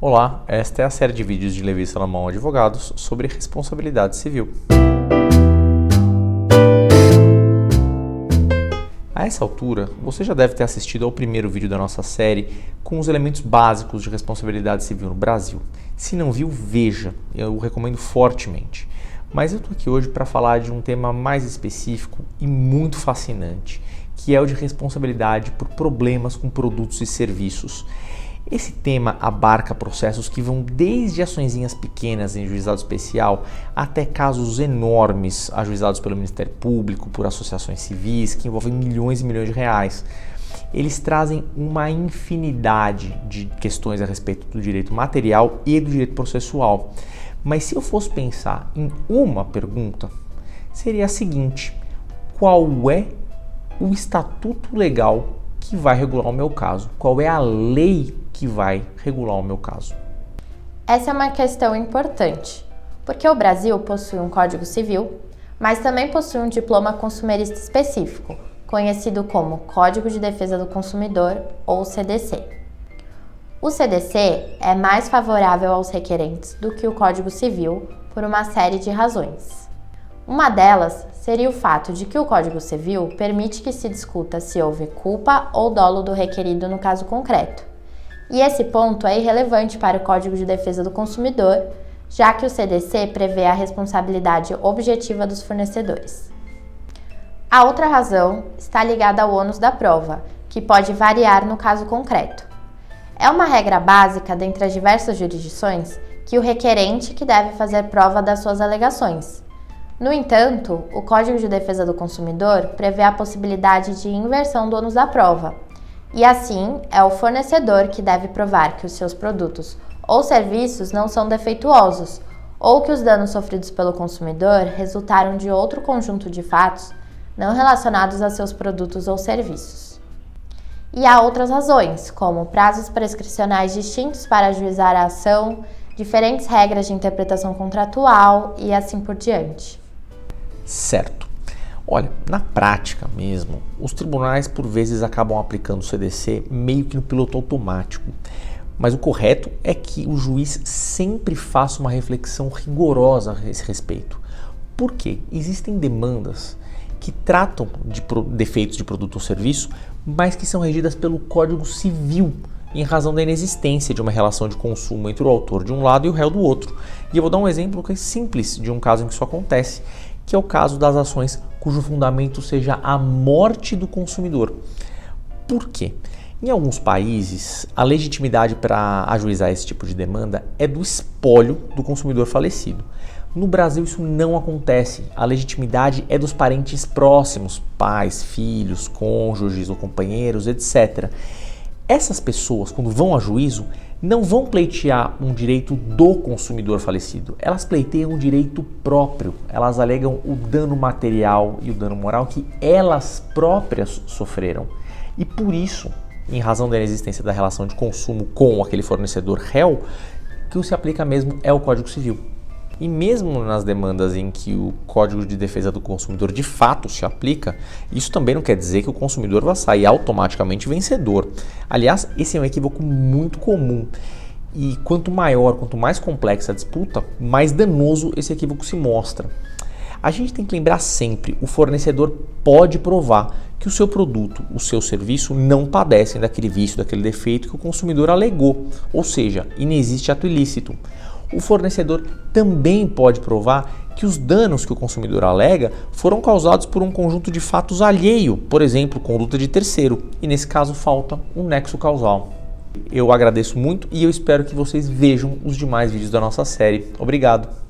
Olá, esta é a série de vídeos de Levi Salomão Advogados sobre responsabilidade civil. A essa altura, você já deve ter assistido ao primeiro vídeo da nossa série com os elementos básicos de responsabilidade civil no Brasil. Se não viu, veja, eu o recomendo fortemente. Mas eu estou aqui hoje para falar de um tema mais específico e muito fascinante, que é o de responsabilidade por problemas com produtos e serviços. Esse tema abarca processos que vão desde açõezinhas pequenas em juizado especial até casos enormes ajuizados pelo Ministério Público, por associações civis, que envolvem milhões e milhões de reais. Eles trazem uma infinidade de questões a respeito do direito material e do direito processual. Mas se eu fosse pensar em uma pergunta, seria a seguinte: qual é o estatuto legal que vai regular o meu caso? Qual é a lei que vai regular o meu caso? Essa é uma questão importante, porque o Brasil possui um Código Civil, mas também possui um diploma consumerista específico, conhecido como Código de Defesa do Consumidor, ou CDC. O CDC é mais favorável aos requerentes do que o Código Civil por uma série de razões. Uma delas seria o fato de que o Código Civil permite que se discuta se houve culpa ou dolo do requerido no caso concreto. E esse ponto é irrelevante para o Código de Defesa do Consumidor, já que o CDC prevê a responsabilidade objetiva dos fornecedores. A outra razão está ligada ao ônus da prova, que pode variar no caso concreto. É uma regra básica dentre as diversas jurisdições que o requerente que deve fazer prova das suas alegações. No entanto, o Código de Defesa do Consumidor prevê a possibilidade de inversão do ônus da prova, e assim é o fornecedor que deve provar que os seus produtos ou serviços não são defeituosos, ou que os danos sofridos pelo consumidor resultaram de outro conjunto de fatos não relacionados a seus produtos ou serviços. E há outras razões, como prazos prescricionais distintos para ajuizar a ação, diferentes regras de interpretação contratual e assim por diante. Certo. Olha, na prática mesmo, os tribunais por vezes acabam aplicando o CDC meio que no piloto automático. Mas o correto é que o juiz sempre faça uma reflexão rigorosa a esse respeito. Por quê? Existem demandas que tratam de defeitos de produto ou serviço, mas que são regidas pelo Código Civil, em razão da inexistência de uma relação de consumo entre o autor de um lado e o réu do outro. E eu vou dar um exemplo que é simples de um caso em que isso acontece, que é o caso das ações cujo fundamento seja a morte do consumidor. Por quê? Em alguns países, a legitimidade para ajuizar esse tipo de demanda é do espólio do consumidor falecido. No Brasil isso não acontece. A legitimidade é dos parentes próximos, pais, filhos, cônjuges ou companheiros, etc. Essas pessoas, quando vão a juízo, não vão pleitear um direito do consumidor falecido. Elas pleiteiam um direito próprio. Elas alegam o dano material e o dano moral que elas próprias sofreram. E por isso, em razão da inexistência da relação de consumo com aquele fornecedor réu, que o se aplica mesmo é o Código Civil. E mesmo nas demandas em que o Código de Defesa do Consumidor de fato se aplica, isso também não quer dizer que o consumidor vai sair automaticamente vencedor. Aliás, esse é um equívoco muito comum. E quanto maior, quanto mais complexa a disputa, mais danoso esse equívoco se mostra. A gente tem que lembrar sempre, o fornecedor pode provar que o seu produto, o seu serviço não padecem daquele vício, daquele defeito que o consumidor alegou, ou seja, inexiste ato ilícito. O fornecedor também pode provar que os danos que o consumidor alega foram causados por um conjunto de fatos alheio, por exemplo, conduta de terceiro, e nesse caso falta um nexo causal. Eu agradeço muito e eu espero que vocês vejam os demais vídeos da nossa série. Obrigado!